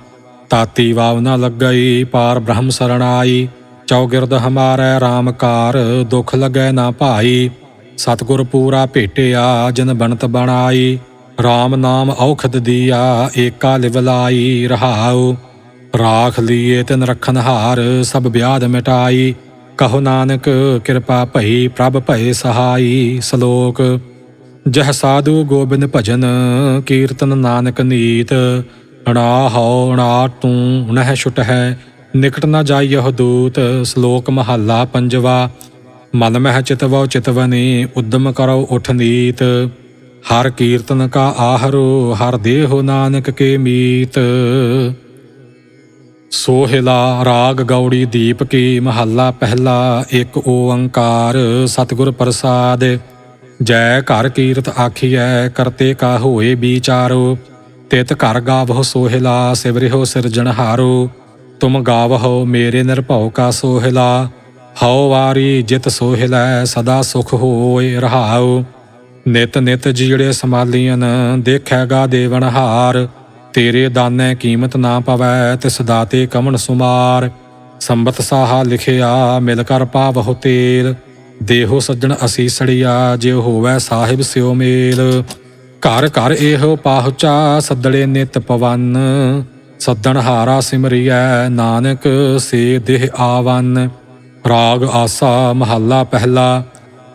ਤਾਤੀ ਵਾਵ ਨ ਲੱਗਈ, ਪਾਰ ਬ੍ਰਹਮ ਸਰਣਾਈ। ਚੌਗਿਰਦ ਹਮਾਰੈ ਰਾਮ ਕਾਰ, ਦੁਖ ਲੱਗੈ ਨਾ ਭਾਈ। ਸਤਿਗੁਰ ਪੂਰਾ ਭੇਟਿਆ, ਜਿਨ ਬਣਤ ਬਣਾਈ। ਰਾਮ ਨਾਮ ਔਖਦ ਦੀਆ, ਏਕਾ ਲਿਵ ਲਾਈ। ਰਹਾਉ ਰਾਖ ਲੀਏ ਤਿਨ ਰਖਨਹਾਰ, ਸਭ ਬਿਆਦ ਮਿਟਾਈ। ਕਹੋ ਨਾਨਕ ਕਿਰਪਾ ਭਈ, ਪ੍ਰਭ ਭਏ ਸਹਾਈ। ਸ਼ਲੋਕ। ਜਹ ਸਾਧੂ ਗੋਬਿੰਦ ਭਜਨ, ਕੀਰਤਨ ਨਾਨਕ ਨੀਤ। ਅਣਾ ਹਉ ਅਣਾ ਤੂੰ ਨਹਿ ਛੁਟਹਿ, ਨਿਕਟ ਨ ਜਾਈਹੁ ਦੂਤ। ਸ਼ਲੋਕ ਮਹੱਲਾ ਪੰਜਵਾ। ਮਨ ਮਹਿ ਚਿਤਵਉ ਚਿਤਵਨੀ, ਉਦਮ ਕਰਉ ਉਠ ਨੀਤ। ਹਰ ਕੀਰਤਨ ਕਾ ਆਹਰੋ, ਹਰ ਦੇਹੁ ਨਾਨਕ ਕੇ ਮੀਤ। ਸੋਹਿਲਾ ਰਾਗ ਗੌੜੀ ਦੀਪ ਕੀ। ਮਹੱਲਾ ਪਹਿਲਾ। ਇੱਕ ਓੰਕਾਰ ਸਤਿਗੁਰ ਪ੍ਰਸਾਦ। ਜੈ ਘਰ ਕੀਰਤ ਆਖੀਐ, ਕਰਤੇ ਕਾ ਹੋਏ ਵਿਚਾਰੋ। ਤਿਤ ਘਰ ਗਾਵਹੁ ਸੋਹਿਲਾ, ਸਿਵਰਿਹੁ ਸਿਰਜਣਹਾਰੋ। ਤੁਮ ਗਾਵਹੁ ਮੇਰੇ ਨਿਰਭਉ ਕਾ ਸੋਹਿਲਾ। ਹਉ ਵਾਰੀ ਜਿਤ ਸੋਹਿਲੈ, ਸਦਾ ਸੁਖ ਹੋਏ। ਰਹਾਉ ਨਿਤ ਨਿਤ ਜੀੜੇ ਸਮਾਲੀਅਨ, ਦੇਖੈਗਾ ਦੇਵਨਹਾਰ। ਤੇਰੇ ਦਾਨੈ ਕੀਮਤ ਨਾ ਪਵੈ, ਤਿਸ ਦਾਤੇ ਕਵਣ ਸੁਮਾਰ। ਸੰਬਤ ਸਾਹਾ ਲਿਖਿਆ, ਮਿਲ ਕਰ ਪਾਵਹੁ ਤੇਲ। ਦੇਹੋ ਸੱਜਣ ਅਸੀਸੜੀਆ, ਜਿਉ ਹੋਵੈ ਸਾਹਿਬ ਸਿਉ ਮੇਲ। ਘਰ ਘਰ ਇਹੋ ਪਾਹੁਚਾ, ਸੱਦੜੇ ਨਿਤ ਪਵਨ। ਸੱਦਣਹਾਰਾ ਸਿਮਰਿਐ, ਨਾਨਕ ਸੇ ਦੇਹ ਆਵਨ। ਰਾਗ ਆਸਾ ਮਹੱਲਾ ਪਹਿਲਾ।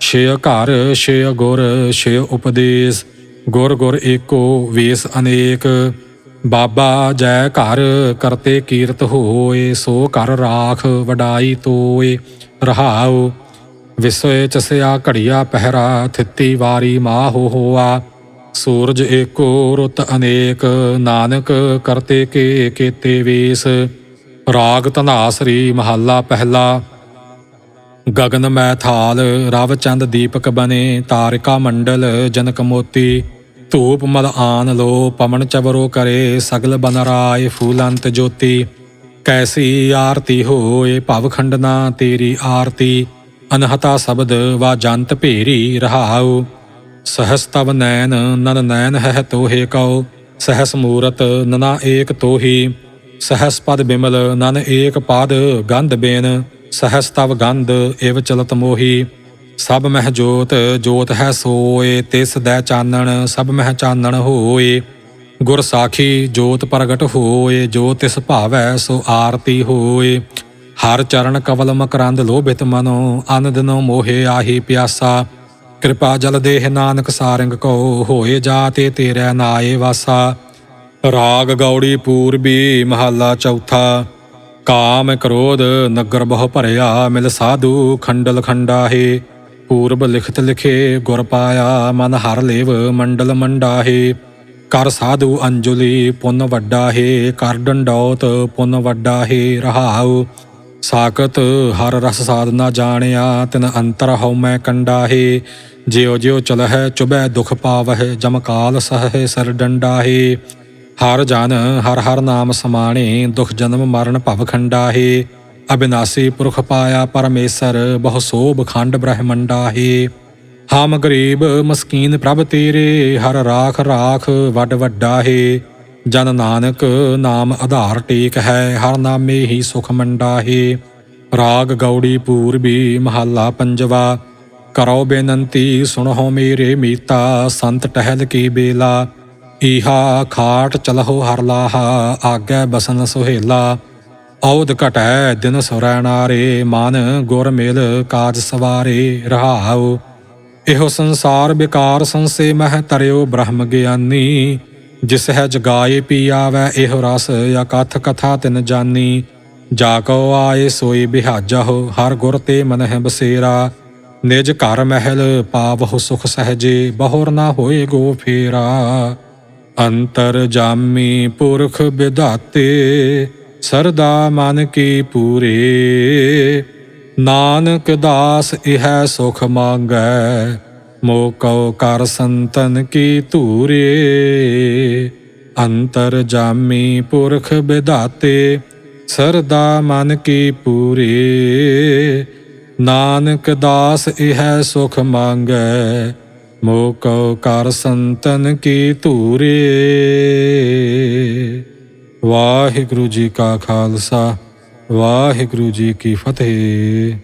ਛੇ ਘਰ ਛੇ ਗੁਰ ਛੇ ਉਪਦੇਸ਼, ਗੁਰ ਗੁਰ ਏਕੋ ਵੇਸ ਅਨੇਕ। ਬਾਬਾ ਜੈ ਘਰ ਕਰਤੇ ਕੀਰਤ ਹੋਏ, ਸੋ ਘਰ ਰਾਖ ਵਡਾਈ ਤੋਏ। ਰਹਾਉ ਵਿਸੋਏ ਚਸਿਆ ਘੜੀਆ ਪਹਿਰਾ, ਥਿੱਤੀ ਵਾਰੀ ਮਾਹੋ ਹੋਆ। ਸੂਰਜ ਏਕੋ ਰੁੱਤ ਅਨੇਕ, ਨਾਨਕ ਕਰਤੇ ਕੇ ਕੇਤੇ ਵੇਸ। ਰਾਗ ਧਨਾਸਰੀ ਮਹੱਲਾ ਪਹਿਲਾ। ਗਗਨ ਮੈ ਥਾਲ ਰਵ ਚੰਦ ਦੀਪਕ ਬਨੇ, ਤਾਰਿਕਾ ਮੰਡਲ ਜਨਕ ਮੋਤੀ। ਧੂਪ ਮਲ ਆਨ ਲੋ ਪਵਨ ਚਵਰੋ ਕਰੇ, ਸਗਲ ਬਨ ਰਾਏ ਫੂਲੰਤ ਜੋਤੀ। ਕੈਸੀ ਆਰਤੀ ਹੋਏ ਭਵ ਖੰਡਨਾ, ਤੇਰੀ ਆਰਤੀ। ਅਨਹਤਾ ਸ਼ਬਦ ਵਾ ਜੰਤ ਭੇਰੀ। ਰਹਾਉ ਸਹਸ ਤਵ ਨੈਨ ਨਨ ਨੈਨ ਹੈ ਤੋਹੇ ਕਉ। ਸਹਸ ਮੂਰਤ ਨਨਾ ਏਕ ਤੋਹੀ। ਸਹਸ ਪਦ ਬਿਮਲ ਨਨ ਏਕ ਪਦ ਗੰਧ ਬੇਨ। ਸਹਸ ਤਵ ਗੰਧ ਇਵ ਚਲਤ ਮੋਹੀ। ਸਭ ਮਹਿ ਜੋਤ ਜੋਤ ਹੈ ਸੋਏ, ਤਿਸ ਦੈ ਚਾਨਣ ਸਭ ਮਹਿ ਚਾਨਣ ਹੋਏ। ਗੁਰ ਸਾਖੀ ਜੋਤ ਪ੍ਰਗਟ ਹੋਏ, ਜੋ ਤਿਸ ਭਾਵੈ ਸੋ ਆਰਤੀ ਹੋਏ। ਹਰ ਚਰਨ ਕਵਲ ਮਕਰੰਦ ਲੋਭਿਤ ਮਨੋ, ਅਨ ਦਿਨੋ ਮੋਹੇ ਆਹੀ ਪਿਆਸਾ। ਕਿਰਪਾ ਜਲ ਦੇਹ ਨਾਨਕ ਸਾਰੰਗ ਕੋ, ਹੋਏ ਜਾਤੇ ਤੇਰੇ ਨਾਏ ਵਾਸਾ। ਰਾਗ ਗੌੜੀ ਪੂਰਬੀ ਮਹੱਲਾ ਚੌਥਾ। ਕਾਮ ਕ੍ਰੋਧ ਨਗਰ ਬਹੁ ਭਰਿਆ, ਮਿਲ ਸਾਧੂ ਖੰਡਲ ਖੰਡਾਹੇ। ਪੂਰਬ ਲਿਖਤ ਲਿਖੇ ਗੁਰ ਪਾਇਆ, ਮਨ ਹਰ ਲੇਵ ਮੰਡਲ ਮੰਡਾਹੇ। ਕਰ ਸਾਧੂ ਅੰਜੁਲੀ ਪੁੰਨ ਵੱਡਾ ਹੈ, ਕਰ ਡੰਡੌਤ ਪੁੰਨ ਵੱਡਾ ਹੈ। ਰਹਾਉ ਸਾਕਤ ਹਰ ਰਸ ਸਾਧਨਾ ਜਾਣਿਆ, ਤਿਨ ਅੰਤਰ ਹਉ ਮੈਂ ਕੰਡਾ ਹੈ। ਜਿਉ ਜਿਉ ਚਲਹਿ ਚੁਬੈ ਦੁਖ ਪਾਵਹਿ, ਜਮ ਕਾਲ ਸਹੈ ਸਰ ਡੰਡਾ ਹੈ। ਹਰ ਜਨ ਹਰ ਹਰ ਨਾਮ ਸਮਾਣੇ, ਦੁਖ ਜਨਮ ਮਰਨ ਭਵ ਖੰਡਾ ਹੈ। ਅਬਿਨਾਸੀ ਪੁਰਖ ਪਾਇਆ ਪਰਮੇਸ਼ਰ, ਬਹੁ ਸੋਭ ਖੰਡ ਬ੍ਰਹਮੰਡਾ ਹੈ। ਹਮ ਗਰੀਬ ਮਸਕੀਨ ਪ੍ਰਭ ਤੇਰੇ, ਹਰ ਰਾਖ ਰਾਖ ਵੱਡ ਵੱਡਾ ਹੈ। ਜਨ ਨਾਨਕ ਨਾਮ ਆਧਾਰ ਟੇਕ ਹੈ, ਹਰ ਨਾਮੇ ਹੀ ਸੁਖ ਮੰਡਾ ਹੈ। ਰਾਗ ਗੌੜੀ ਪੂਰਬੀ ਮਹੱਲਾ ਪੰਜਵਾ। ਕਰੋ ਬੇਨੰਤੀ ਸੁਣੋ ਮੇਰੇ ਮੀਤਾ, ਸੰਤ ਟਹਿਲ ਕੀ ਬੇਲਾ। ਈਹਾ ਖਾਟ ਚਲਹੁ ਹਰ ਲਾਹਾ, ਆਗੈ ਬਸਨ ਸੁਹੇਲਾ। ਔਧ ਘਟੈ ਦਿਨ ਸੁਰੈਨਾਰੇ, ਮਨ ਗੁਰ ਮਿਲ ਕਾਜ ਸਵਾਰੇ। ਰਹਾਉ ਇਹੋ ਸੰਸਾਰ ਬਿਕਾਰ, ਸੰਸੇ ਮਹਿ ਤਰਿਓ ਬ੍ਰਹਮ ਗਿਆਨੀ। ਜਿਸ ਹੈ ਜਗਾਏ ਪੀ ਆਵੈ, ਇਹੋ ਰਸ ਅਕਥ ਕਥਾ ਤਿਨ ਜਾਨੀ। ਜਾ ਕਉ ਆਏ ਸੋਈ ਬਿਹਾਜਹੁ, ਹਰ ਗੁਰ ਤੇ ਮਨਹਿ ਬਸੇਰਾ। ਨਿਜ ਘਰ ਮਹਿਲ ਪਾਵਹੁ ਸੁਖ ਸਹਜੇ, ਬਹੁਰ ਨਾ ਹੋਏ ਗੋ ਫੇਰਾ। ਅੰਤਰ ਜਾਮੀ ਪੁਰਖ ਵਿਧਾਤੇ, ਸਰਦਾ ਮਨ ਕੀ ਪੂਰੇ। ਨਾਨਕ ਦਾਸ ਇਹ ਸੁਖ ਮੰਗੈ, ਮੋਹ ਕਉ ਕਰ ਸੰਤਨ ਕੀ ਧੂਰੇ। ਅੰਤਰ ਜਾਮੀ ਪੁਰਖ ਵਿਧਾਤੇ, ਸਰਦਾ ਮਨ ਕੀ ਪੂਰੇ। ਨਾਨਕ ਦਾਸ ਇਹ ਸੁਖ ਮੰਗੈ, ਮੋਹ ਕਉ ਕਰ ਸੰਤਨ ਕੀ ਧੂਰੇ। ਵਾਹਿਗੁਰੂ ਜੀ ਕਾ ਖਾਲਸਾ, ਵਾਹਿਗੁਰੂ ਜੀ ਕੀ ਫਤਿਹ।